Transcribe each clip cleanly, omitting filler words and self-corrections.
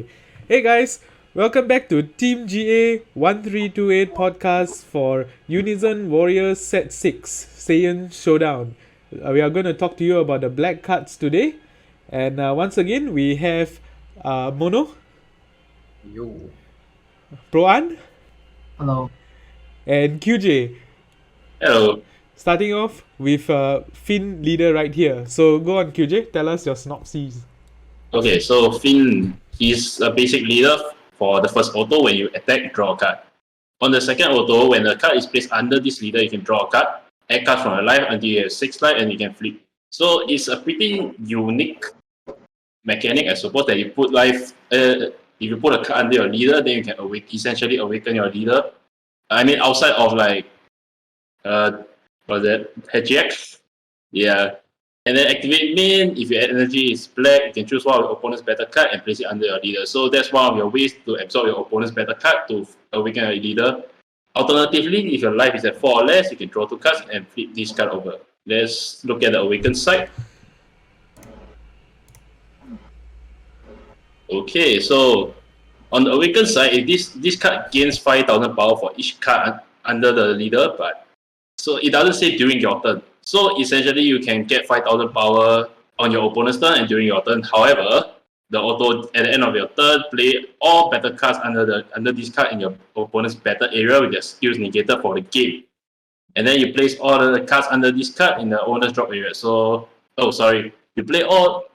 Okay. Hey guys, welcome back to TeamGA 1328 podcast for Unison Warriors Set 6 Saiyan Showdown. We are going to talk to you about the black cards today. And once again, we have Mono, Yo. Proan, Hello. and QJ. Hello. Starting off with Finn leader right here. So go on, QJ, tell us your synopsis. Okay, so Finn is a basic leader for the first auto. When you attack, draw a card. On the second auto, when the card is placed under this leader, you can draw a card, add cards from your life until you have 6 life, and you can flip. So it's a pretty unique mechanic, I suppose, that you put life. If you put a card under your leader, then you can essentially awaken your leader. I mean, outside of like, what's that? Hedgehog? Yeah. And then activate main. If your energy is black, you can choose one of your opponent's battle card and place it under your leader. So that's one of your ways to absorb your opponent's battle card to awaken your leader. Alternatively, if your life is at 4 or less, you can draw 2 cards and flip this card over. Let's look at the awakened side. Okay, so on the awakened side, if this card gains 5,000 power for each card under the leader, but so it doesn't say during your turn. So essentially, you can get 5,000 power on your opponent's turn and during your turn. However, the auto at the end of your turn, play all battle cards under this card in your opponent's battle area with their skills negated for the game. And then you place all the cards under this card in the owner's drop area. So, you play all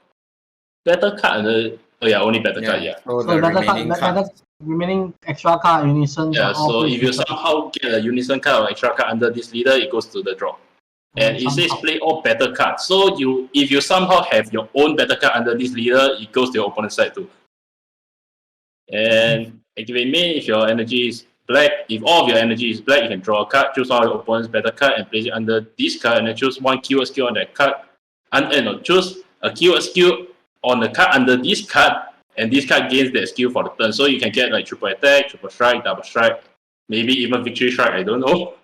battle card under. Oh yeah, only battle card. Yeah. So So the remaining extra card unison. Yeah. So if you somehow get a unison card or extra card under this leader, it goes to the draw. And it says play all battle cards. So if you somehow have your own battle card under this leader, it goes to your opponent's side too. And activate main. If your energy is black, if all of your energy is black, you can draw a card, choose one of your opponent's battle card, and place it under this card, and then choose one keyword skill on that card. And choose a keyword skill on the card under this card, and this card gains that skill for the turn. So you can get like triple attack, triple strike, double strike, maybe even victory strike. I don't know.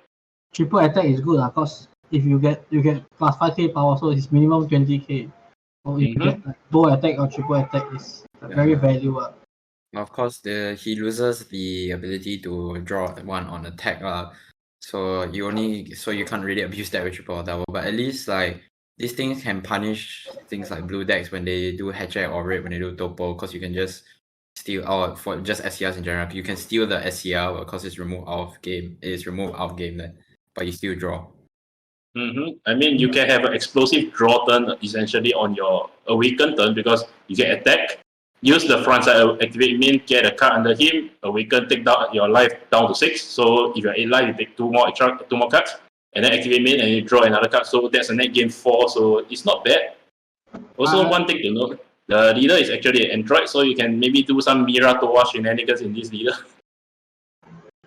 Triple attack is good because if you get plus 5k power, so it's minimum 20k. So if you get like, dual attack or triple attack is very valuable. Of course, he loses the ability to draw one on attack. So you can't really abuse that with triple or double. But at least like these things can punish things like blue decks when they do hatchet or red when they do topo, because you can just steal out for just SCRs in general. You can steal the SCR because it's removed out of game. It's removed out of game then, but you still draw. I mean, you can have an explosive draw turn essentially on your awakened turn because you can attack, use the front side activate main, get a card under him, awaken, take down your life down to 6. So if you're 8 life, you take 2 more cards, and then activate main and you draw another card. So that's a net game 4. So it's not bad. Also, one thing to note, the leader is actually an android, so you can maybe do some Mira Towa shenanigans in this leader.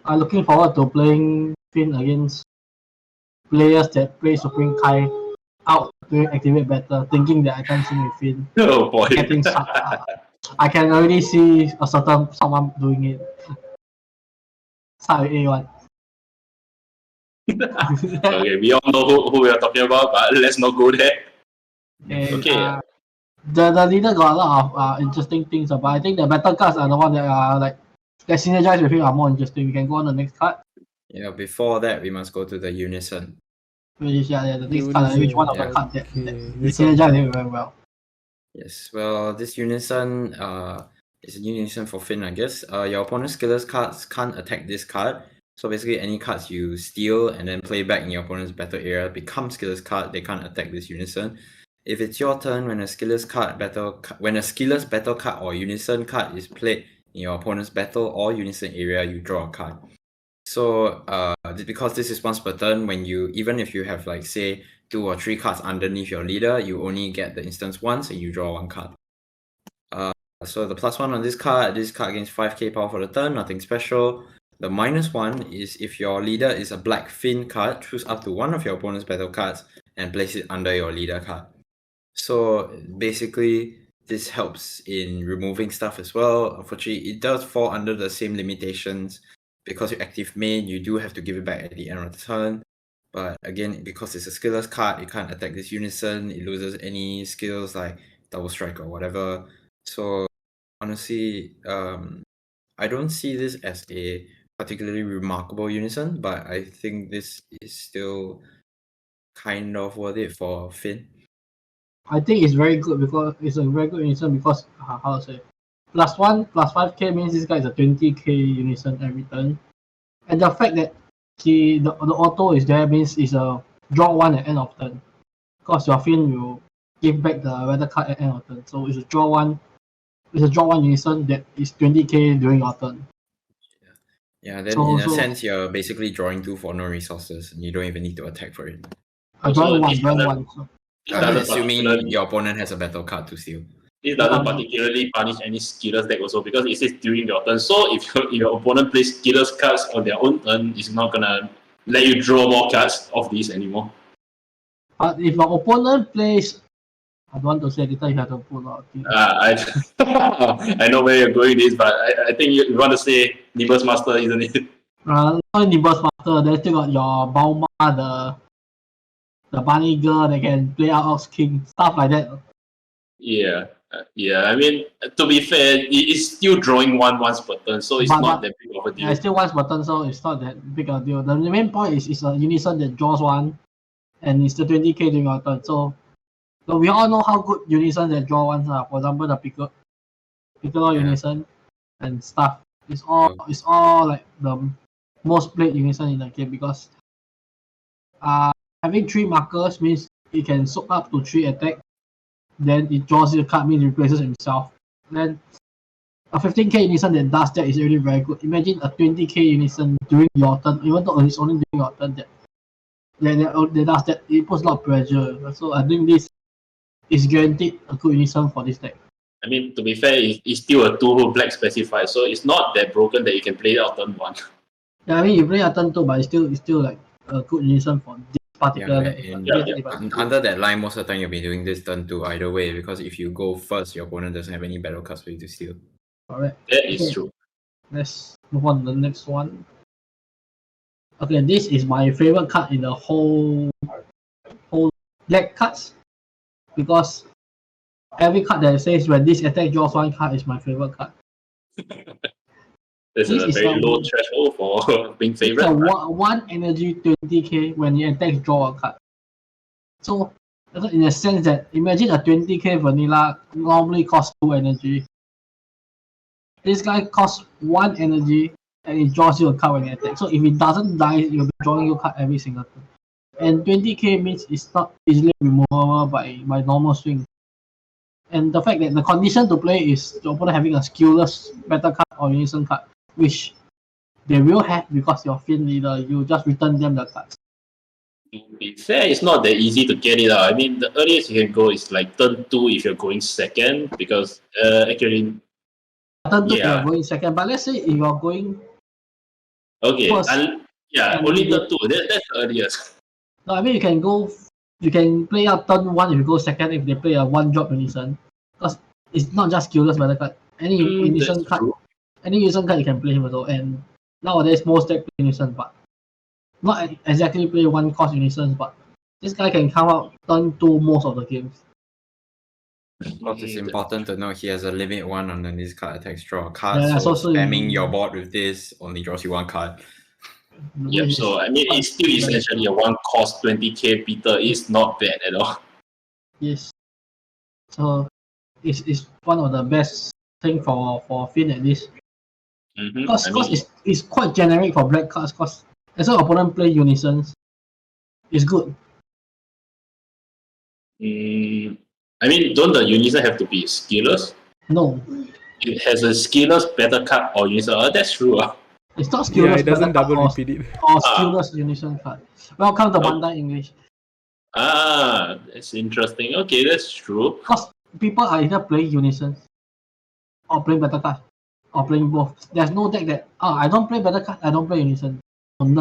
I'm looking forward to playing Finn against players that play Supreme Kai out to activate better, thinking that I can't swing with Finn. Oh boy. Getting sucked. I can already see someone doing it. Start with A1. Okay, we all know who we are talking about, but let's not go there. And, Okay. The leader got a lot of interesting things, but I think the battle cards are the one that are like that synergize with him are more interesting. We can go on the next card. Yeah, before that we must go to the unison. Which the next card, which one of the cards that synergize with him very well. Yes, well, this unison is a unison for Finn, I guess. Your opponent's skillless cards can't attack this card. So basically, any cards you steal and then play back in your opponent's battle area become skillless card. They can't attack this unison. If it's your turn, when a skillless battle card or unison card is played in your opponent's battle or unison area, you draw a card. So because this is once per turn, even if you have like say 2 or 3 cards underneath your leader, you only get the instance once and you draw 1 card. So the +1 on this card gains 5k power for the turn, nothing special. The -1 is if your leader is a black Finn card, choose up to one of your opponent's battle cards and place it under your leader card. So basically, this helps in removing stuff as well. Unfortunately, it does fall under the same limitations. Because you active main, you do have to give it back at the end of the turn. But again, because it's a skillless card, it can't attack this unison. It loses any skills like double strike or whatever. So honestly, I don't see this as a particularly remarkable unison, but I think this is still kind of worth it for Finn. I think it's very good because it's a very good unison because how to say, +1 +5k means this guy is a 20k unison every turn, and the fact that the auto is there means it's a draw 1 at end of turn, because your Finn will give back the weather card at end of turn, so it's a draw 1. It's a draw 1 unison that is 20k during your turn. Yeah, then So- in a so- sense, you're basically drawing 2 for no resources, and you don't even need to attack for it. Drawing this one. doesn't- So This doesn't Assuming particularly, your opponent has a battle card to steal. this doesn't particularly punish any skillless deck also because it says during your turn. So if your opponent plays skillless cards on their own turn, it's not gonna let you draw more cards of these anymore. but if your opponent plays, I don't want to say later you have to pull out. I know where you're going with this, but I think you want to say Nimbus Master, isn't it? Not Nimbus Master, then still got your Bauma, the bunny girl that can play out Ox King, stuff like that. Yeah. I mean, to be fair, it's still drawing one once per turn, so it's But- not that big of a deal. Yeah, it's still once button, so it's not that big a deal. The main point is it's a unison that draws 1, and it's the 20k during your turn. So we all know how good unison that draw ones are. For example, the Piccolo Yeah. unison and stuff. It's all like the most played unison in the game because having 3 markers means it can soak up to 3 attack. Then it draws you a card, means it replaces himself. Then a 15k unison that does that is really very good. Imagine a 20k unison during your turn, even though it's only during your turn that does that. It puts a lot of pressure. So I think this is guaranteed a good unison for this deck. I mean, to be fair, it's still a 2 black specified, so it's not that broken that you can play it out turn 1. Yeah, I mean you play a turn 2, but it's still like a good unison for this particular deck. Under that line, most of the time you'll be doing this turn 2 either way, because if you go first, your opponent doesn't have any battle cards for you to steal. Correct. That is Okay. true. Let's move on to the next one. Okay, this is my favorite card in the whole deck cards because every card that says when this attack draws 1 card is my favorite card. This is a is very a- low threshold for being It's a favorite. right? 1 energy 20k when you attack draw a card. So in a sense that imagine a 20k vanilla normally costs 2 energy. This guy costs 1 energy and it draws you a card when you attack. So if it doesn't die, you'll be drawing you a card every single turn. And 20k means it's not easily removable by normal swing. And the fact that the condition to play is the opponent having a skillless battle card or unison card, which they will have because you're Finn leader, you just return them the cards. To be fair, it's not that easy to get it out. I mean, the earliest you can go is like turn 2 if you're going second, because actually, Turn 2 Yeah. you're going second, but let's say if you're going okay, First, only turn 2. That's the earliest. no, I mean you can play out turn 1 if you go second if they play a 1-drop unison. Because it's not just skillless battle card. Any unison That's card true. any unison card you can play him also, and nowadays most deck play unison, but not exactly play 1 cost unison, but this guy can come out turn 2 most of the games. But it's important to know he has a limit 1 on this card attacks draw card, Yeah, so so spamming your board with this only draws you 1 card. Yep, so I mean, it's still essentially a 1 cost 20k beater. It's not bad at all. Yes. So it's one of the best thing for Finn at least. Because it's quite generic for black cards, because as an opponent play unisons, it's good. I mean, don't the unison have to be skillless? No, It has a skillless battle card or unison. That's true. it's not Yeah, skillless it doesn't battle double card repeat it. or skillless unison card. Welcome to Oh. Bandai English. That's interesting. Okay, that's true. Because people are either playing unisons or playing battle card or playing both. There's no deck that I don't play battle card, I don't play unison.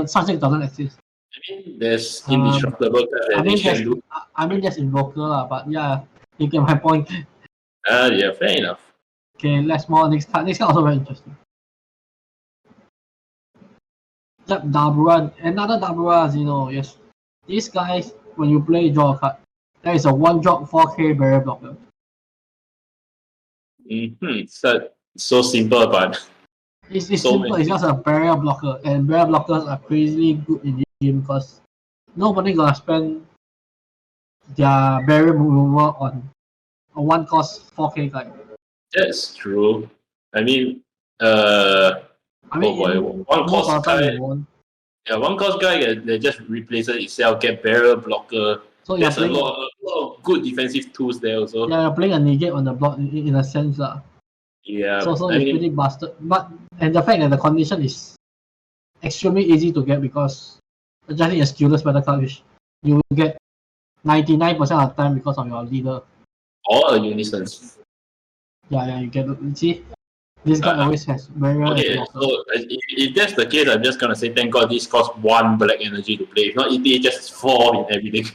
Such deck doesn't exist. I mean, there's indestructible cards that they can do. I mean that's invoker lah, but yeah, you get my point. Yeah, fair enough. Okay, let's move on next card. Next card also very interesting. Yep, Dabura. Another Dabura Xeno, yes. These guys, when you play draw a card, there is a 1-drop 4k barrier blocker. So simple, but It's so simple. many It's just a barrier blocker, and barrier blockers are crazily good in this game because nobody gonna spend their barrier removal on a one cost 4K guy. That's true. I mean, I oh mean, boy, one most cost of the time guy. you won't. Yeah, one cost guy that just replaces itself, get barrier blocker. So you're There's playing, a lot of good defensive tools there also. yeah, you're playing a negate on the block in a sense lah. Yeah, So I it's mean, pretty busted. But and the fact that the condition is extremely easy to get because just need a skillless battle card which you will get 99% of the time because of your leader. all a unison. Yeah, you get see this guy always has barrier and Okay, blocker. so if that's the case, I'm just gonna say thank God this costs 1 black energy to play. If not, it just 4 in everything.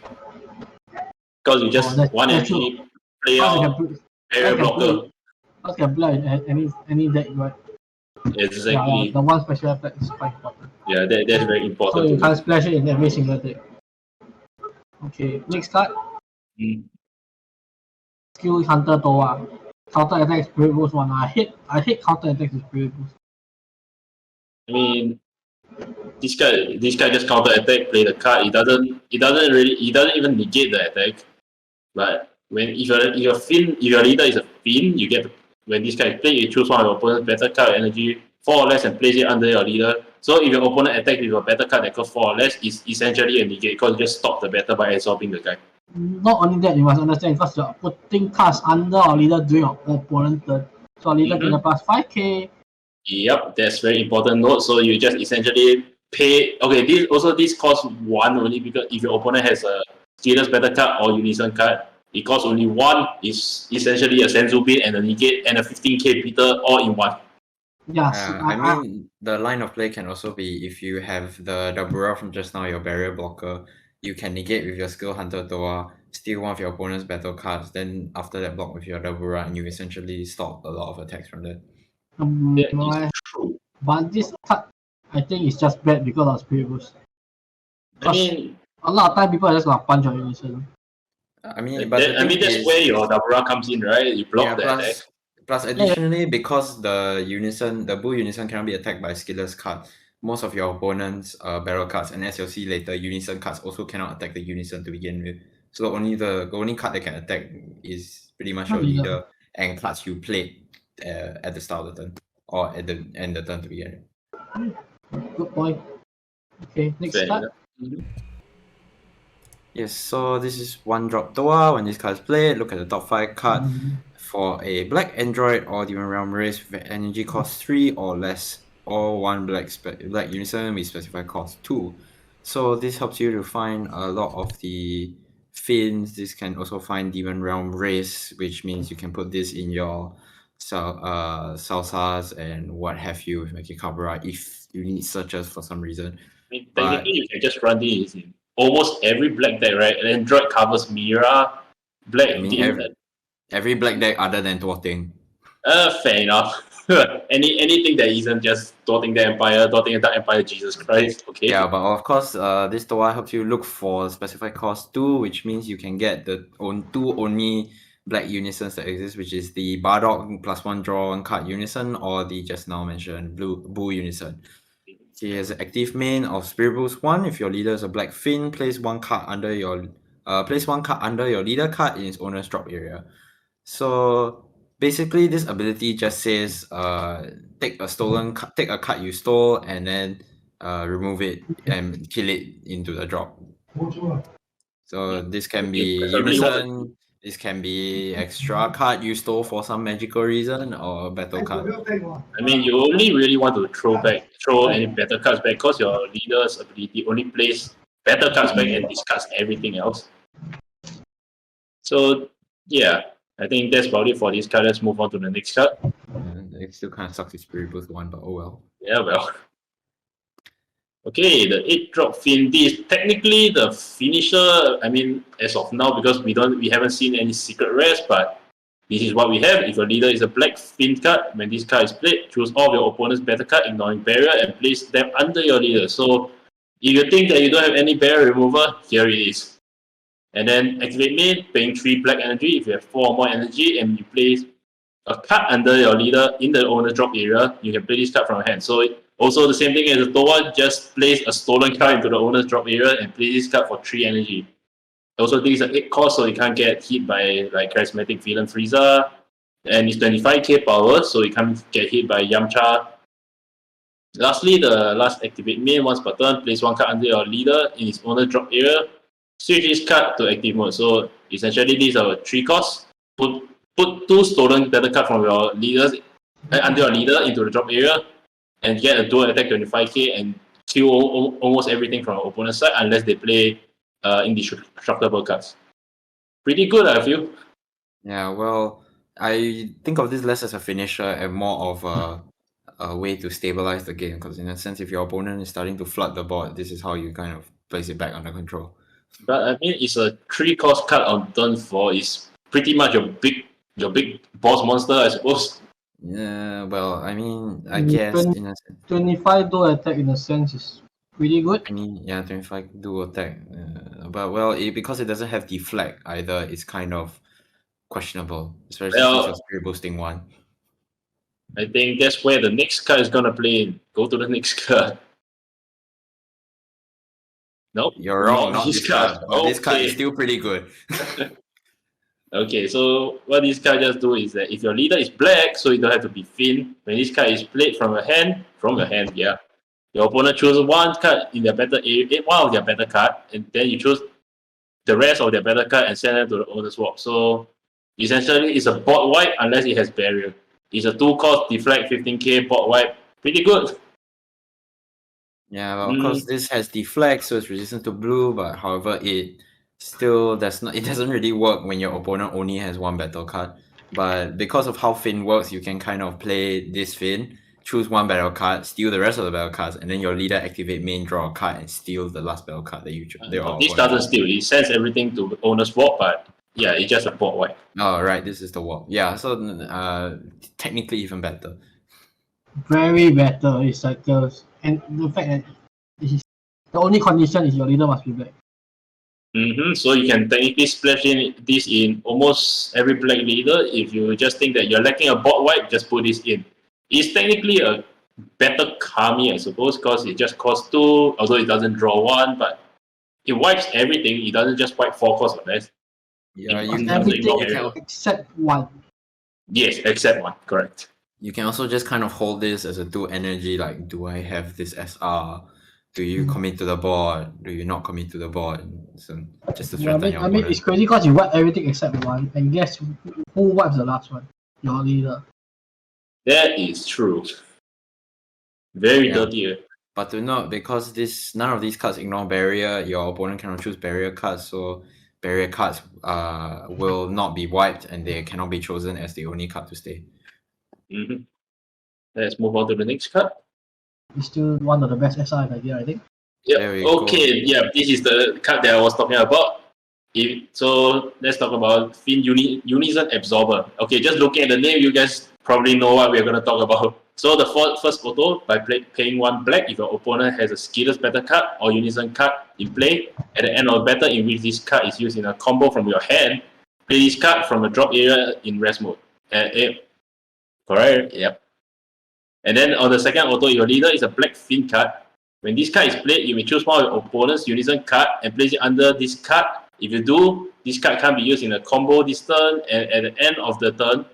Because you just That's 1 true. energy, play Because you out, can barrier blocker. play in any deck, right? Yeah, Exactly. the one special effect is quite important. Yeah, that's very So important you to can't me. splash it in every single deck. Okay, next card, Mm. Skill Hunter Toa. Counter attack Spirit Boost 1. I hate counter attack with Spirit Boost. I mean, this guy just counter attack, play the card. It doesn't even negate the attack. But if your leader is a Fin, you get to, when this guy is played, you choose one of your opponent's better card energy 4 or less and place it under your leader. So if your opponent attacks with a better card that costs 4 or less, it's essentially a negate because you just stop the battle by absorbing the guy. Not only that, you must understand because you're putting cards under our leader during your opponent turn. So our leader get a plus 5k. Yep, that's very important note. So you just essentially pay. Okay, this costs 1 only because if your opponent has a Steelers better card or Unison card, it costs only 1. Is essentially a Senzu Beat and a negate and a 15k Peter all in one. Yes, I mean, the line of play can also be if you have the Dabura from just now, your barrier blocker, you can negate with your skill Hunter Toa, steal one of your opponent's battle cards, then after that block with your Dabura, and you essentially stop a lot of attacks from that. That is true. But this card, I think, is just bad because of Spirit Boost. I mean, a lot of time people are just gonna punch on Unison. I mean, but that's where your Dabura comes in, right? You block the attack. Plus, additionally, because the Bull Unison cannot be attacked by skillless cards, most of your opponent's barrel cards, and as you'll see later, Unison cards also cannot attack the Unison to begin with. So the only card that can attack is pretty much your leader and cards you played at the start of the turn or at the end of the turn to begin with. Good point. Okay, next card. Yes, so this is 1-drop Toa. When this card is played, look at the top 5 card. For a black android or Demon Realm race with energy cost 3 or less, or one black unison with specified cost 2. So this helps you to find a lot of the fins. This can also find Demon Realm race, which means you can put this in your salsas and what have you with Makikabura if you need searches for some reason. I mean, technically, you can just run this in almost every black deck, right? And Android covers Mira, Black. I mean, every black deck other than Thwarting. Fair enough. Anything that isn't just Thwarting the Empire, Thwarting the Dark Empire, Jesus Christ. Okay. Yeah, but of course, this Toa helps you look for specified cost 2, which means you can get the two only black unisons that exist, which is the Bardock +1 draw 1 card unison or the just now mentioned Bull unison. He has an active main of Spirit Boost 1. If your leader is a black Fin, place one card under your leader card in its owner's drop area. So basically, this ability just says take a card you stole and then remove it and kill it into the drop. So this can be unison. This can be extra card you stole for some magical reason or battle card. I mean, you only really want to throw any battle cards back because your leader's ability only plays battle cards back and discards everything else. So yeah, I think that's about it for this card. Let's move on to the next card. It still kind of sucks with Spirit Boost 1, but oh well. Yeah, well. Okay, the 8-drop Fin. This is technically the finisher. I mean, as of now, because we haven't seen any secret rares, but this is what we have. If your leader is a black Fin card, when this card is played, choose all of your opponent's battle card, ignoring barrier, and place them under your leader. So if you think that you don't have any barrier remover, here it is. And then activate main, paying 3 black energy. If you have 4 or more energy and you place a card under your leader in the owner drop area, you can play this card from your hand. So also the same thing as the TOEI, just place a stolen card into the owner's drop area and play this card for 3 energy. Also, this is an 8 cost, so you can't get hit by like Charismatic Villain Frieza. And it's 25k power, so you can't get hit by Yamcha. Lastly, the last activate main once per turn, place 1 card under your leader in its owner drop area. Switch this card to active mode. So essentially, these are 3 costs. Put 2 stolen battle cards from your leaders under your leader into the drop area, and get a dual attack 25k and kill almost everything from your opponent's side unless they play indestructible cards. Pretty good, I feel. Yeah, well, I think of this less as a finisher and more of a way to stabilize the game, because in a sense, if your opponent is starting to flood the board, this is how you kind of place it back under control. But I mean, it's a 3 cost card on turn 4. It's pretty much your big boss monster, I suppose. Yeah, well, I mean, I guess in a sense, 25 dual attack in a sense is pretty good. I mean, yeah, 25 dual attack. But well, because it doesn't have deflect either, it's kind of questionable, especially since you're spirit boosting 1. I think that's where the next card is gonna play in. Go to the next card. Nope. You're wrong, not this card. But Okay. this card is still pretty good. Okay, so what this card just do is that if your leader is black, so you don't have to be Finn. When this card is played from your hand, yeah, your opponent chooses 1 card in their battle area, 1 of their battle card, and then you choose the rest of their battle card and send them to the owner swap. So essentially, it's a board wipe unless it has barrier. It's a 2 cost deflect 15k board wipe. Pretty good. Yeah, well, of course, this has deflect, so it's resistant to blue, but however, it doesn't really work when your opponent only has 1 battle card. But because of how Finn works, you can kind of play this Finn, choose 1 battle card, steal the rest of the battle cards, and then your leader activate main, draw a card, and steal the last battle card that you chose. This doesn't steal. It sends everything to owner swap, but yeah, it's just a board wipe. Oh, right, this is the warp. Yeah, so technically even better. Very better. It's like and the fact that the only condition is your leader must be black. So you can technically splash in this in almost every black leader. If you just think that you're lacking a board wipe, just put this in. It's technically a better Kami, I suppose, because it just costs 2, although it doesn't draw 1, but it wipes everything. It doesn't just wipe 4 costs or less. Yeah, everything except 1. Yes, except 1, correct. You can also just kind of hold this as a 2 energy, like, do I have this SR? Do you commit to the board? Do you not commit to the board? So just to threaten your opponent. It's crazy because you wipe everything except 1, and guess who wipes the last one? Your leader. That is true. Very dirty. But to note, because none of these cards ignore barrier, your opponent cannot choose barrier cards, so barrier cards will not be wiped, and they cannot be chosen as the only card to stay. Let's move on to the next card. It's still one of the best SR in the year, I think. This is the card that I was talking about. So let's talk about Finn Unison Absorber. Okay, just looking at the name, you guys probably know what we're going to talk about. So the first auto, by paying 1 black, if your opponent has a skillless battle card or Unison card in play, at the end of the battle in which this card is used in a combo from your hand, play this card from a drop area in rest mode. Correct? Yep. And then on the second auto, your leader is a black Finn card. When this card is played, you may choose one of your opponent's Unison card and place it under this card. If you do, this card can't be used in a combo this turn, and at the end of the turn,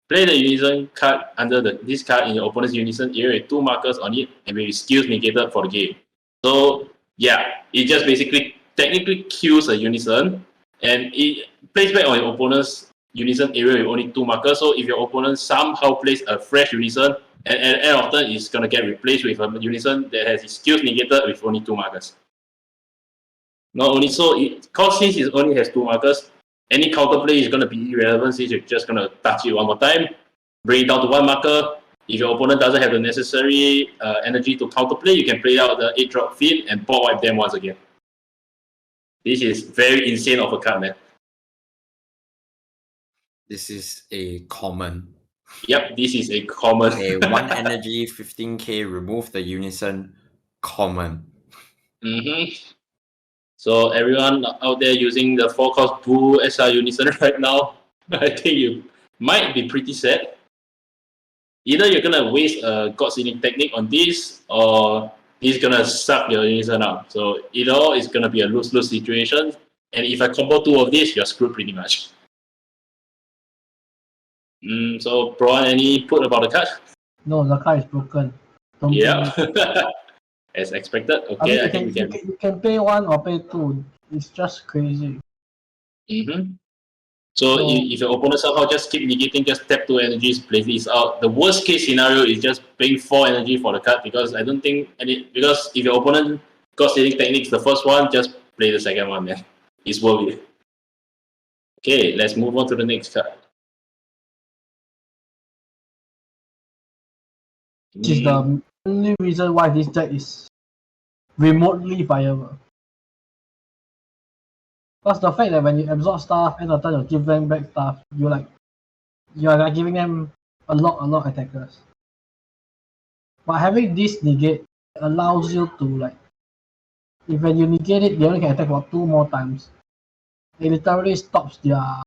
play the Unison card under this card in your opponent's Unison area with 2 markers on it and with skills negated for the game. So yeah, it just basically technically kills a Unison and it plays back on your opponent's Unison area with only 2 markers. So if your opponent somehow plays a fresh Unison, and at the end of turn, it's going to get replaced with a Unison that has its skills negated with only 2 markers. Not only so, because since it only has 2 markers, any counterplay is going to be irrelevant since you're just going to touch it one more time, bring it down to 1 marker. If your opponent doesn't have the necessary energy to counterplay, you can play out the 8-drop Finn and board wipe them once again. This is very insane of a card, man. This is a common. Yep, this is a common. A 1 energy, 15k, remove the Unison, common. So everyone out there using the 4-cost blue SR Unison right now, I think you might be pretty sad. either you're gonna waste a God Sealing Technique on this, or he's gonna suck your unison out. So either or, it's gonna be a lose-lose situation. And if I combo two of these, you're screwed pretty much. So Pro, any input about the card? No, the card is broken. Don't Yeah. play it. As expected. I Okay, mean, I think we can. you can pay 1 or pay 2. It's just crazy. So So- if your opponent somehow just keep negating, just tap 2 energies, play this out. The worst case scenario is just paying 4 energy for the card, because I don't think because if your opponent got Sealing Techniques the first one, just play the second one, man. It's worth it. Okay, let's move on to the next card. Which is the only reason why this deck is remotely viable. Plus the fact that when you absorb stuff and the time you give them back stuff, you are like giving them a lot attackers. But having this negate allows you to, like, if when you negate it, they only can attack for 2 more times. It literally stops their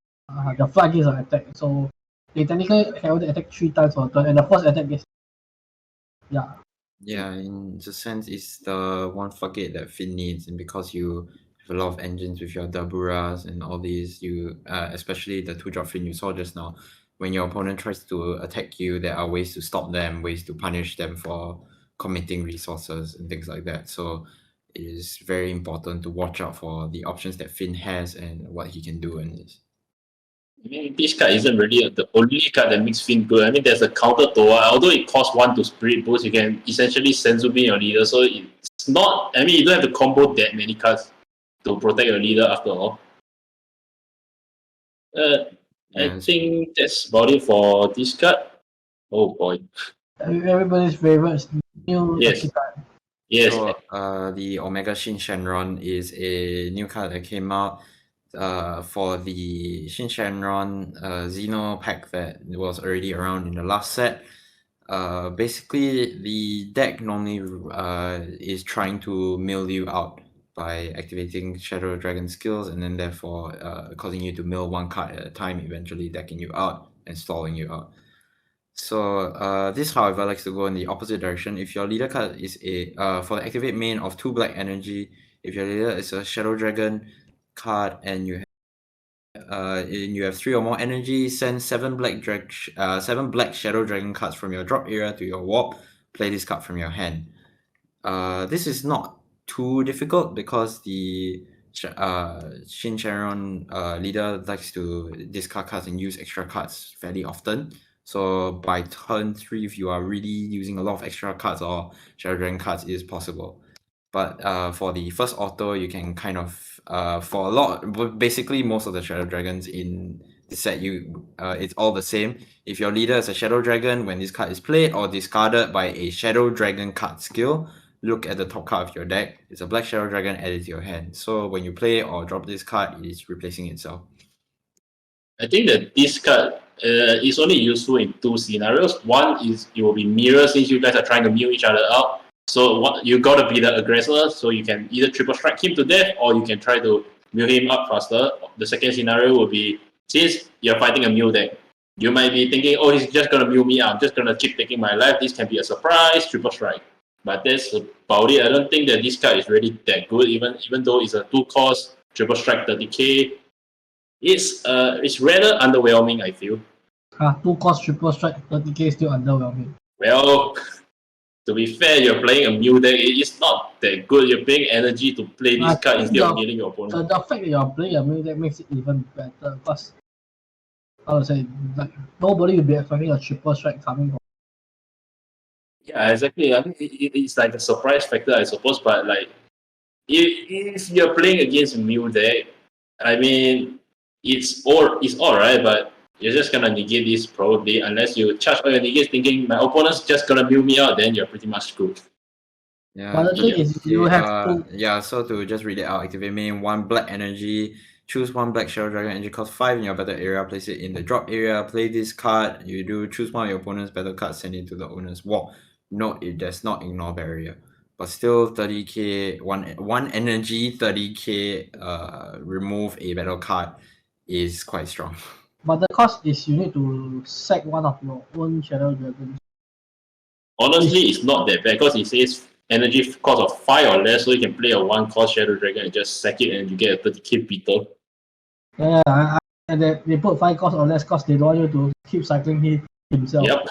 floodgates of attack. So they technically can only attack 3 times per turn, and the first attack gets Yeah, in the sense, it's the one floodgate that Finn needs, and because you have a lot of engines with your Daburas and all these, you especially the 2-drop Finn you saw just now, when your opponent tries to attack you, there are ways to stop them, ways to punish them for committing resources and things like that. So it is very important to watch out for the options that Finn has and what he can do in this. I mean, this card isn't really the only card that makes Finn good. I mean, there's a counter TOEI. Although it costs 1 to Spirit Boost, you can essentially Senzu Bean your leader. So it's not, I mean, you don't have to combo that many cards to protect your leader after all. I think that's about it for this card. Oh boy. everybody's favorite new Yes. archetype. Yes. So the Omega Shin Shenron is a new card that came out for the Shin Shenron Xeno pack that was already around in the last set. Basically, the deck normally is trying to mill you out by activating Shadow Dragon skills, and then therefore causing you to mill 1 card at a time, eventually decking you out and stalling you out. So this, however, likes to go in the opposite direction. If your leader card is for the activate main of 2 black energy, if your leader is a Shadow Dragon card and you have 3 or more energy, send 7 black Shadow Dragon cards from your drop area to your warp. Play this card from your hand. This is not too difficult because the Shin Shenron leader likes to discard cards and use extra cards fairly often. So by turn 3, if you are really using a lot of extra cards or Shadow Dragon cards, it is possible. But for the first auto, you can kind of basically most of the Shadow Dragons in the set, it's all the same. If your leader is a Shadow Dragon, when this card is played or discarded by a Shadow Dragon card skill, look at the top card of your deck. It's a black Shadow Dragon added to your hand. So when you play or drop this card, it is replacing itself. I think that this card is only useful in 2 scenarios. One is it will be mirror, since you guys are trying to mill each other out. So you gotta be the aggressor, so you can either triple strike him to death, or you can try to mill him up faster. The second scenario will be, since you're fighting a mill deck, you might be thinking, oh, he's just gonna mill me out, I'm just gonna keep taking my life, this can be a surprise, triple strike. But that's about it. I don't think that this card is really that good, even though it's a 2-cost, triple strike 30k. It's rather underwhelming, I feel. 2-cost triple strike 30k is still underwhelming. Well, to be fair, you're playing a mill deck. It's not that good. You're paying energy to play this card instead of killing your opponent. The fact that you're playing a mill deck makes it even better, because I would say, like, nobody will be expecting a triple strike coming from. Yeah, exactly. I mean, it's like a surprise factor, I suppose. But like, if you're playing against a mill deck, I mean, it's alright, but you're just gonna negate this probably, unless you charge all your negates thinking my opponent's just gonna mill me out, then you're pretty much screwed. Yeah. But the thing is, you have to. Yeah, so to just read it out, activate main 1 black energy, choose 1 black Shadow Dragon energy, cost 5 in your battle area, place it in the drop area, play this card, choose 1 of your opponent's battle cards, send it to the owner's wall. Note it does not ignore barrier. But still 30k, one energy, 30k, remove a battle card is quite strong. But the cost is you need to sack 1 of your own Shadow Dragons. Honestly, it's not that bad because it says energy cost of 5 or less, so you can play a 1-cost Shadow Dragon and just sack it and you get a 30k beetle. Yeah, and they put 5 cost or less cost. They don't want you to keep cycling himself. Yep.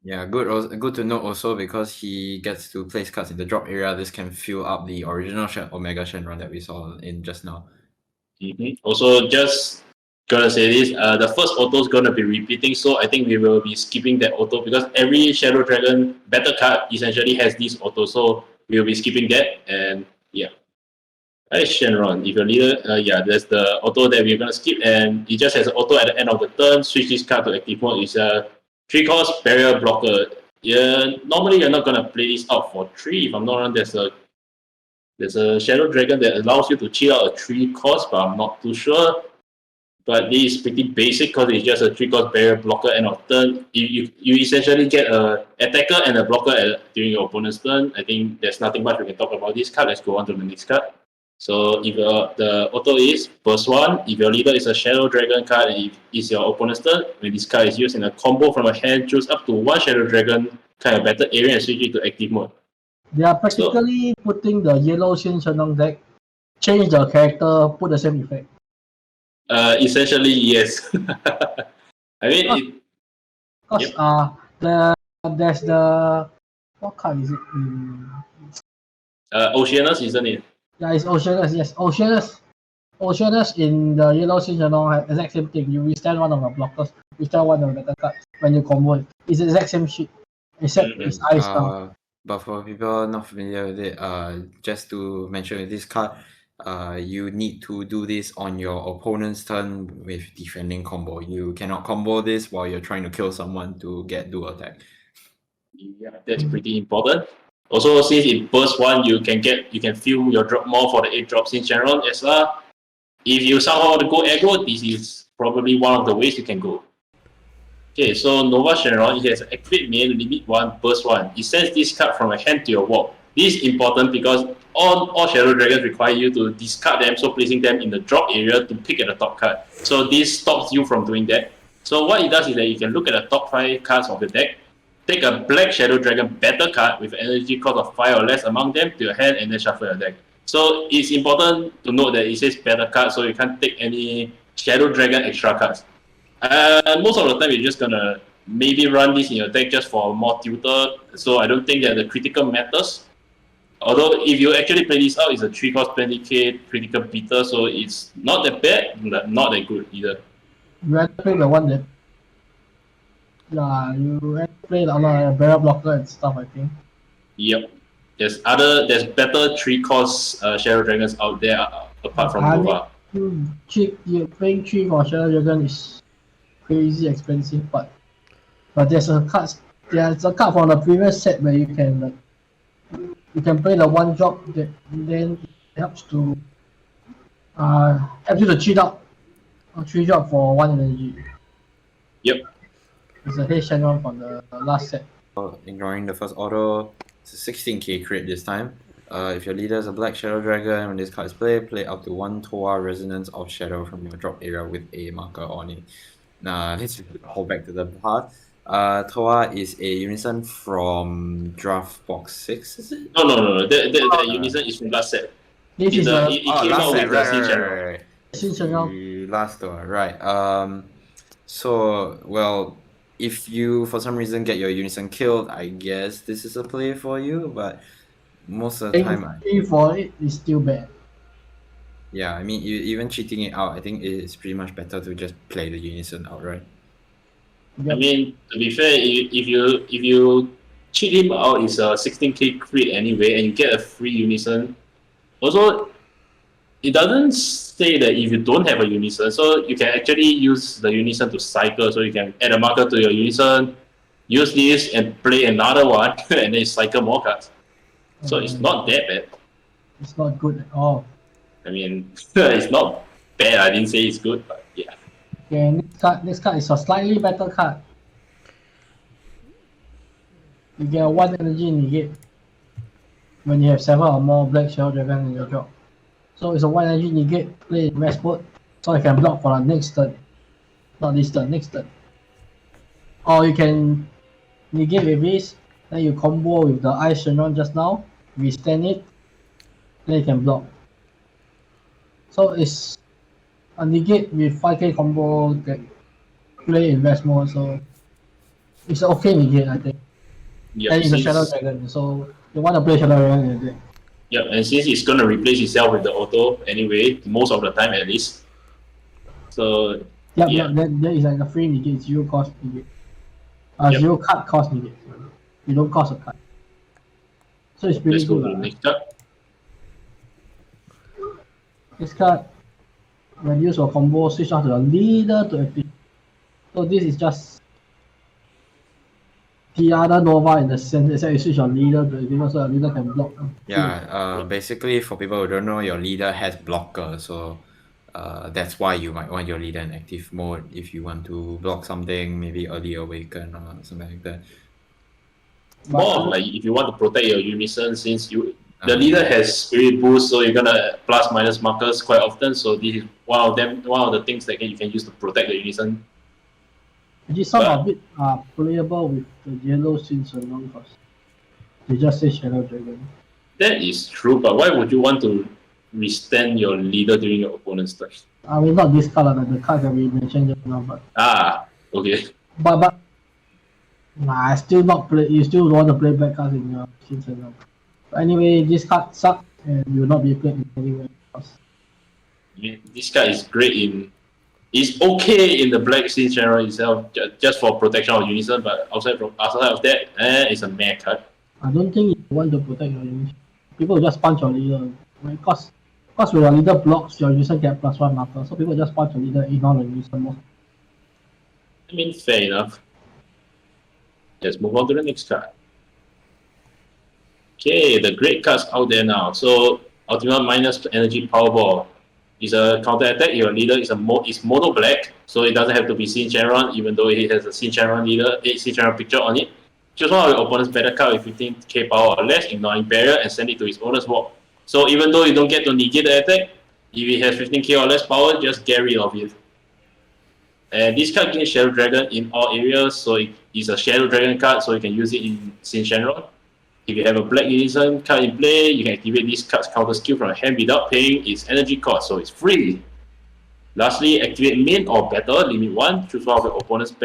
Yeah, good to note also because he gets to place cards in the drop area. This can fill up the original Omega Shenron that we saw in just now. Also, just gonna say this, the first auto is gonna be repeating, so I think we will be skipping that auto because every Shadow Dragon battle card essentially has this auto, so we will be skipping that. And yeah, that is Shenron. If your leader, that's the auto that we're gonna skip, and it just has an auto at the end of the turn. Switch this card to active mode. It's a 3-cost barrier blocker. Yeah, normally you're not gonna play this out for 3. If I'm not wrong, there's a Shadow Dragon that allows you to cheat out a 3-cost, but I'm not too sure. But this is pretty basic because it's just a 3-cost barrier blocker end of turn. You essentially get a attacker and a blocker during your opponent's turn. I think there's nothing much we can talk about this card. Let's go on to the next card. So if the auto is burst 1, if your leader is a Shadow Dragon card and it is your opponent's turn, when this card is used in a combo from a hand, choose up to 1 Shadow Dragon kind of battle area and switch it to active mode. They are practically putting the yellow Shin Showdown deck, change the character, put the same effect. Essentially, yes. I mean, there's the what card is it? Oceanus, isn't it? Yeah, it's Oceanus. Yes, Oceanus in the yellow Shin Showdown has exact same thing. You withstand one of the blockers, withstand one of the better cards when you combo it. It's the exact same shit, except it's ice down. But for people not familiar with it, just to mention with this card, you need to do this on your opponent's turn with defending combo. You cannot combo this while you're trying to kill someone to get dual attack. Yeah, that's pretty important. Also, since in burst 1, you can fill your drop more for the 8 drops in Shenron as well. If you somehow want to go aggro, this is probably one of the ways you can go. Okay, so Nova Shenron, it has activate main limit 1, burst 1. It sends this card from a hand to your wall. This is important because all Shadow Dragons require you to discard them, so placing them in the drop area to pick at the top card. So this stops you from doing that. So what it does is that you can look at the top 5 cards of the deck, take a black Shadow Dragon battle card with energy cost of 5 or less among them to your hand, and then shuffle your deck. So it's important to note that it says battle card, so you can't take any Shadow Dragon extra cards. Most of the time, you're just gonna maybe run this in your deck just for more tutor, so I don't think that the critical matters. Although if you actually play this out, it's a 3-cost 20k critical beater, so it's not that bad, but not that good either. You have to play the one that you have to play a lot of barrier blocker and stuff, I think. Yep. There's better 3-cost Shadow Dragons out there apart from Nova. You're playing 3 for Shadow Dragon is crazy expensive, but there's a card from the previous set where you can play the 1 drop that then helps to cheat out a 3 drop for 1 energy. Yep. It's a Hey Shenron from the last set. Ignoring the first auto, it's a 16k crit this time. If your leader is a black Shadow Dragon, when this card is played, play up to 1 TOEI Resonance of Shadow from your drop area with a marker on it. Now, let's hold back to the part. TOEI is a unison from Draft Box 6, is it? No. The unison is from last set. This is it came out with the Shin Shenron. Shin Shenron. Last TOEI, right. So, well, if you for some reason get your unison killed, I guess this is a play for you, but most of the time for it is still bad. Yeah, I mean, even cheating it out, I think it's pretty much better to just play the unison outright. I mean, to be fair, if you cheat him out, it's a 16k crit anyway, and you get a free unison. Also, it doesn't say that if you don't have a unison, so you can actually use the unison to cycle. So you can add a marker to your unison, use this, and play another one, and then cycle more cards. So it's not that bad. It's not good at all. I mean, it's not bad. I didn't say it's good, but yeah. Okay, this card is a slightly better card. You get a 1 energy negate when you have 7 or more black Shadow Dragon in your drop. So it's a 1 energy negate, play in rest mode, so you can block for the next turn. Not this turn, next turn. Or you can negate with this, Then you combo with the Ice Shenron just now, withstand it, then you can block. So it's a negate with 5k combo that play in West mode, so it's an okay negate, I think. Yep, And it's a Shadow since, Dragon, so you want to play Shadow Dragon in the deck. yep, and since it's gonna replace itself with the auto anyway, most of the time at least. So Yep, yeah, that is like a free negate, zero cost negate. Yep. Zero card cost negate. You don't cost a card. So it's pretty let's go good. to the next card. This card, when used for combo, switch out to the leader to active. So this is just the other Nova in the sense that you switch your leader to active, so your leader can block. Yeah, basically for people who don't know, your leader has blocker, so that's why you might want your leader in active mode if you want to block something, maybe early awaken or something like that. More of like if you want to protect your unison, since the leader has spirit boost, so you're gonna plus minus markers quite often. So this is one of the things that you can use to protect the unison. Some of it are playable with the yellow Sins along because they just say Shadow Dragon. That is true, but why would you want to withstand your leader during your opponent's turn? I mean, not this card, like the card that we mentioned just now, but Okay. But I still not play. You still want to play black cards in your Sins along. But anyway, this card sucks and will not be played anywhere else. I mean, this card is great in. It's okay in the black scene channel itself, just for protection of unison, but outside of that, it's a meh card. I don't think you want to protect your unison. People will just punch your leader. Right? Cause when your leader blocks, your unison get +1 marker. So people just punch your leader, ignore the unison most. I mean, fair enough. Let's move on to the next card. Okay, the great cards out there now. So, Ultimate minus energy Powerball. Is a counter attack. Your leader is mono black, so it doesn't have to be Shin Shenron, even though it has a Shin Shenron leader, Shin Shenron picture on it. Choose one of your opponent's better card with 15k power or less, ignoring barrier, and send it to his owner's walk. So even though you don't get to negate the attack, if it has 15k or less power, just get rid of it. And this card gains Shadow Dragon in all areas, so it is a Shadow Dragon card, so you can use it in Shin Shenron. If you have a Black Unison card in play, you can activate this card's counter skill from your hand without paying its energy cost, so it's free. Lastly, activate main or battle, limit 1, choose one of your opponent's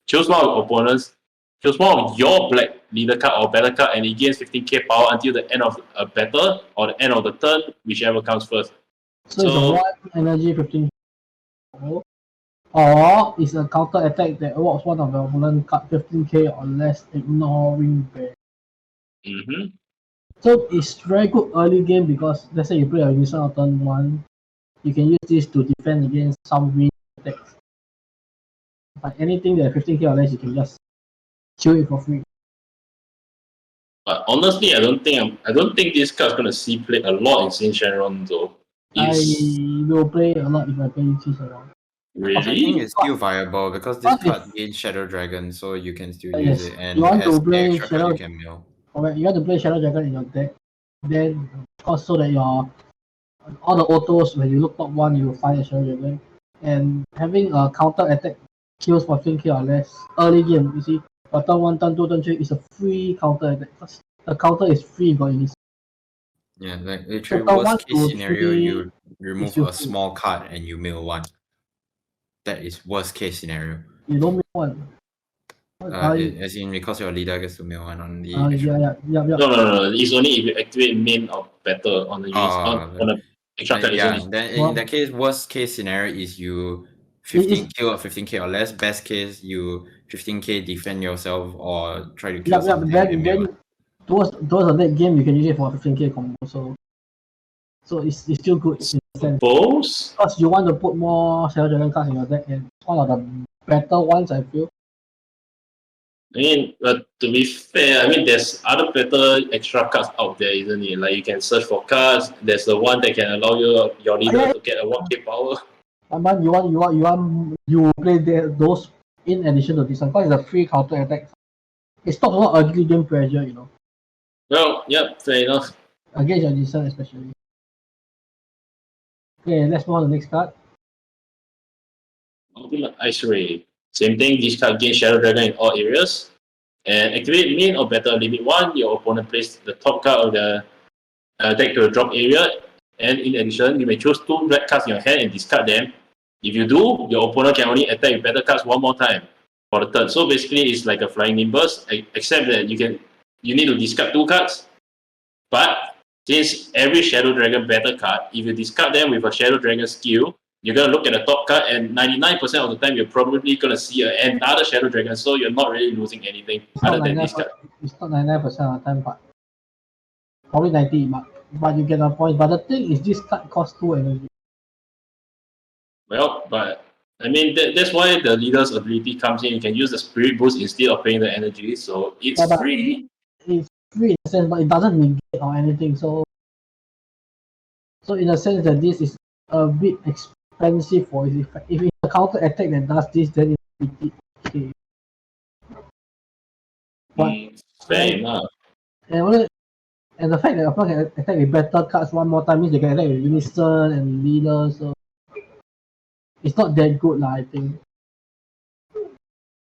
choose one of your black leader card or battle card, and it gains 15k power until the end of a battle or the end of the turn, whichever comes first. So it's a 1 energy 15, or it's a counter attack that awards one of your opponent's card 15k or less, ignoring barrier. So it's very good early game because let's say you play a unison on turn 1, you can use this to defend against some weak attacks. But anything that 15k or less, you can just chill it for free. But honestly, I don't think this card's gonna see play a lot in Shin Shenron though. I will play a lot if I play Shenron. Really? I think it's still viable because this card gains Shadow Dragon, so you can still use it, and you want as to play extra card you can mill. Alright, you want to play Shadow Dragon in your deck, then of course so that your all the autos when you look top 1 you will find a Shadow Dragon, and having a counter attack kills for 15k or less early game. You see, turn 1, turn 2, turn 3 is a free counter attack because the counter is free for this. Yeah, like literally worst case scenario, you remove a small card and you mill 1. That is worst case scenario. You don't mill 1. As in because your leader gets to mill 1 on the. No. It's only if you activate main or battle on the on the extra card. Yeah, then in that case, worst case scenario is you 15k or 15k or less. Best case, you 15k defend yourself or try to kill something. Then towards the late game, you can use it for 15k combo. So it's still good in a sense. Suppose? Because you want to put more Shadow Dragon cards in your deck, and it's one of the better ones, I feel. I mean, to be fair, I mean, there's other better extra cards out there, isn't it? Like you can search for cards. There's the one that can allow your leader to get a 1k power. But you play those in addition to this one, because it's a free counter attack. It stops a lot of ugly game pressure, you know. Well, yeah, fair enough. Against your Nissan especially. Okay, let's move on to the next card. Ultimate Ice Ray. Same thing, this card gains Shadow Dragon in all areas. And activate main or battle limit 1, your opponent places the top card of the deck to a drop area. And in addition, you may choose 2 black cards in your hand and discard them. If you do, your opponent can only attack with battle cards 1 more time for the turn. So basically, it's like a flying nimbus, except that you need to discard 2 cards. But since every Shadow Dragon battle card, if you discard them with a Shadow Dragon skill, you're going to look at the top card, and 99% of the time, you're probably going to see another Shadow Dragon, so you're not really losing anything other than discard. It's not 99% of the time, but probably 90, but you get a point. But the thing is, this card costs 2 energy. Well, but I mean, that's why the leader's ability comes in. You can use the Spirit Boost instead of paying the energy, so it's free. It's free in a sense, but it doesn't negate or anything. So in a sense that this is a bit expensive for its effect. If it's a counter attack that does this, then it's pretty okay. But fair enough. And the fact that opponent can attack with better cards 1 more time means they can attack with Unison and Leader, so it's not that good, I think.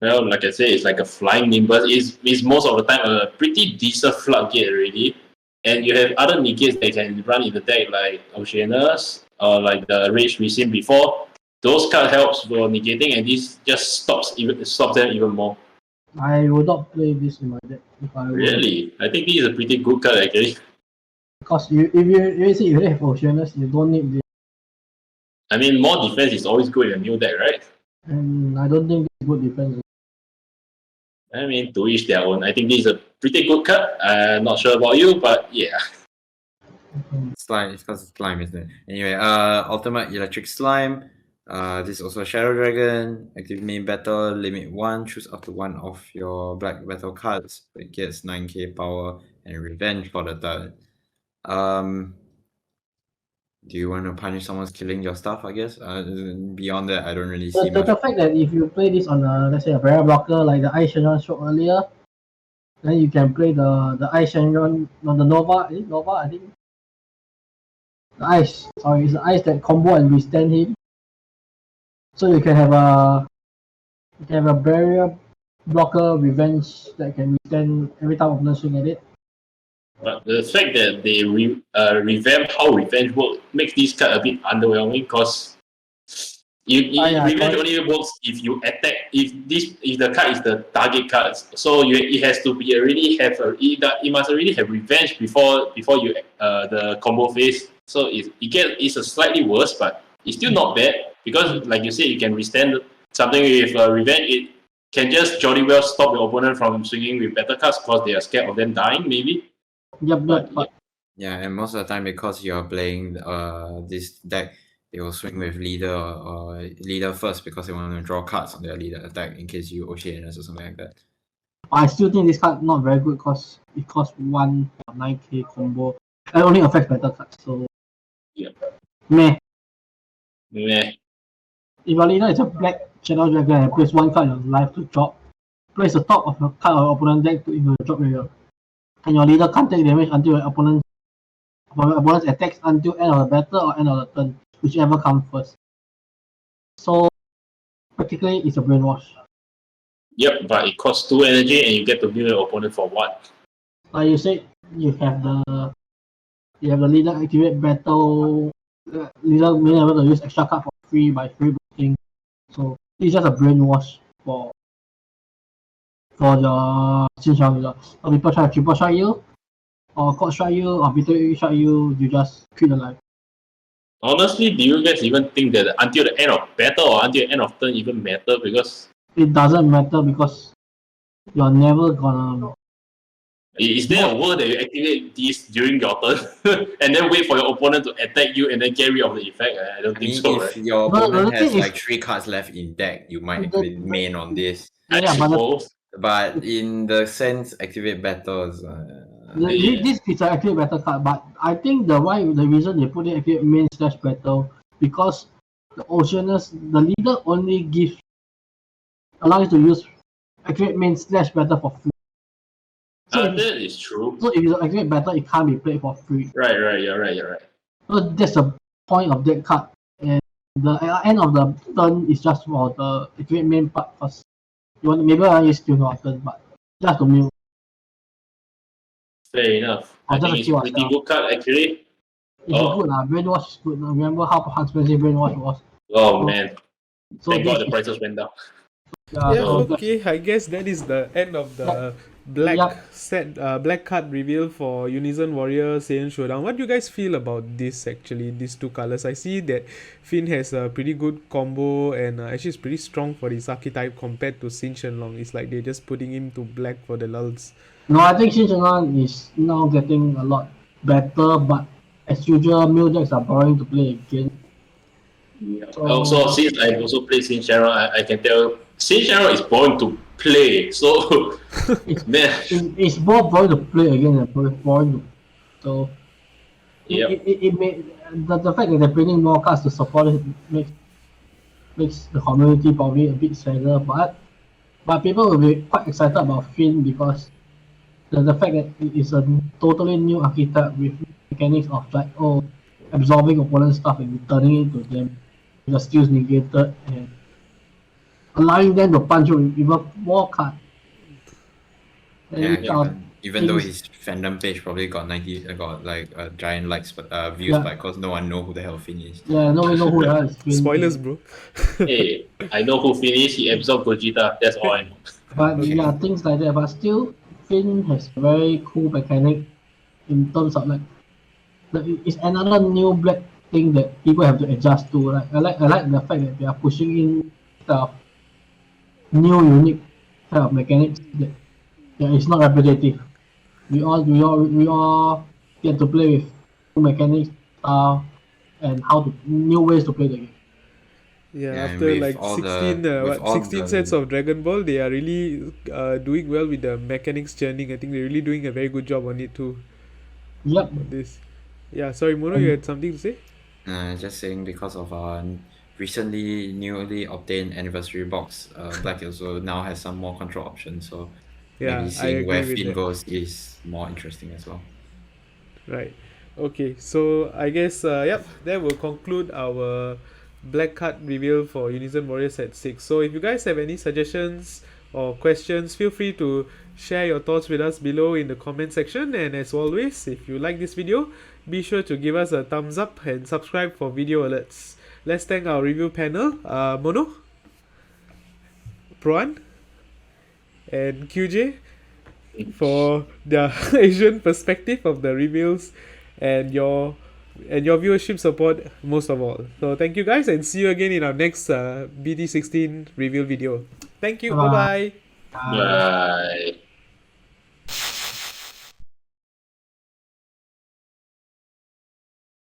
Well, like I said, it's like a flying nimbus. It's most of the time a pretty decent floodgate already. And you have other negates that can run in the deck, like Oceanus or like the Rage we've seen before. Those cards helps for negating, and this just stops them even more. I would not play this in my deck if I really. I think this is a pretty good card actually. Because if you have Oceanus, you don't need this. I mean, more defense is always good in a new deck, right? And I don't think this is good defense. I mean, to each their own. I think this is a pretty good card. I'm not sure about you, but yeah. Slime, it's because it's slime, isn't it? Anyway, Ultimate Electric Slime. This is also a Shadow Dragon. Active main battle, limit 1. Choose up to 1 of your black battle cards. It gets 9k power and revenge for the turn. Do you want to punish someone's killing your stuff, I guess? Beyond that, I don't really see much. The fact that if you play this on let's say a barrier blocker like the Ice Shenron showed earlier, then you can play the Ice Shenron on the Nova. Is it Nova? I think. The Ice. Sorry, it's the Ice that combo and withstand him. So you can have a barrier blocker revenge that can withstand every time opponent swing at it. But the fact that they revamp how revenge works makes this card a bit underwhelming, because revenge only works if you attack. If the card is the target card, so it has to be it must already have revenge before you the combo phase. So it's a slightly worse, but it's still not bad, because like you said, you can withstand something with revenge. It can just jolly well stop your opponent from swinging with better cards because they are scared of them dying, maybe. Yeah, and most of the time, because you're playing this deck, they will swing with leader or leader first because they want to draw cards on their leader attack in case you Oceanus or something like that. I still think this card not very good because it costs 1 for 9k combo. It only affects better cards, so yeah. Meh. If your leader is a black Shadow Dragon and place 1 card in your life to drop, place the top of your card or opponent deck to into the drop area. And your leader can't take damage until your opponent's attacks until end of the battle or end of the turn, whichever comes first. So practically it's a brainwash. Yep, but it costs 2 energy and you get to build your opponent for what? Like you said, you have the leader activate battle. Leader may be able to use extra card for free by free boosting. So it's just a brainwash for the Shin Showdown Booster. So people try to triple shot you, or quad shot you, or BT shot you, you just quit the life. Honestly, do you guys even think that until the end of battle or until the end of turn even matter? Because it doesn't matter because you're never gonna. Is there a world that you activate this during your turn and then wait for your opponent to attack you and then get rid of the effect? I don't think so, If right? your opponent has like 3 cards left in deck, you might activate main on this. I suppose. But in the sense, activate battles. This is an activate battle card, but I think the reason they put it activate main / battle because the Oceanus, the leader only allows you to use activate main / battle for free. So that is true. So if you activate battle, it can't be played for free. Right, you're right. So that's the point of that card. And the end of the turn is just for the activate main part because maybe I use skill for turn, but just to milk. Fair enough. Or I just think to it's kill a pretty ourselves. good card actually. It's Oh. good lah. Brainwash is good. Remember how expensive Brainwash was? Oh So- man. So Thank God this the prices went down. yeah, Yeah, so okay. I guess that is the end of the black black card reveal for Unison Warrior Saiyan Showdown. What do you guys feel about this actually? These two colors. I see that Finn has a pretty good combo and actually it's pretty strong for his archetype compared to Shenron. It's like they're just putting him to black for the lulz. no, I think Shenron is now getting a lot better, but as usual, mill decks are boring to play again. So- Also, since I've also played Shin Shenron, I can tell Shin Shenron is boring to play. So, man, It's more boring to play again than boring to. So Yep. it may the fact that they're bringing more cards to support it makes the community probably a bit sadder, but people will be quite excited about Finn because the fact that it is a totally new archetype with mechanics of like absorbing opponent's stuff and returning it to them, with the skills negated and allowing them to punch you with even more cards. Yeah, even though things- his fandom page probably got like giant likes but views, Yeah. but because no one know who the hell Finn is. Yeah, nobody know who else. Spoilers, bro. hey, I know who finished. He absorbed Gogeta. That's all I know. But Okay. yeah, things like that. But still, Finn has a very cool mechanic in terms of like it's another new black thing that people have to adjust to. Like I like the fact that they are pushing in stuff, new unique kind of mechanics that is not repetitive. We all get to play with new mechanics, and new ways to play the game. Yeah, Yeah, and after with like all 16, with all 16 the- sets of Dragon Ball, they are really doing well with the mechanics churning. I think they're really doing a very good job on it too. Yep. This, yeah. Sorry, Mono, you had something to say? Just saying because of recently newly obtained anniversary box, Black also now has some more control options. So Yeah, maybe I seeing where agree with Finn that. goes is more interesting as well. Right. Okay, so I guess yep, that will conclude our black card reveal for Unison Warrior Set 6. So if you guys have any suggestions or questions, feel free to share your thoughts with us below in the comment section. And as always, if you like this video, be sure to give us a thumbs up and subscribe for video alerts. Let's thank our review panel, Mono, Proan, and QJ for their Asian perspective of the reveals and your viewership support most of all. So thank you guys and see you again in our next BT16 reveal video. Thank you. Bye bye. Bye.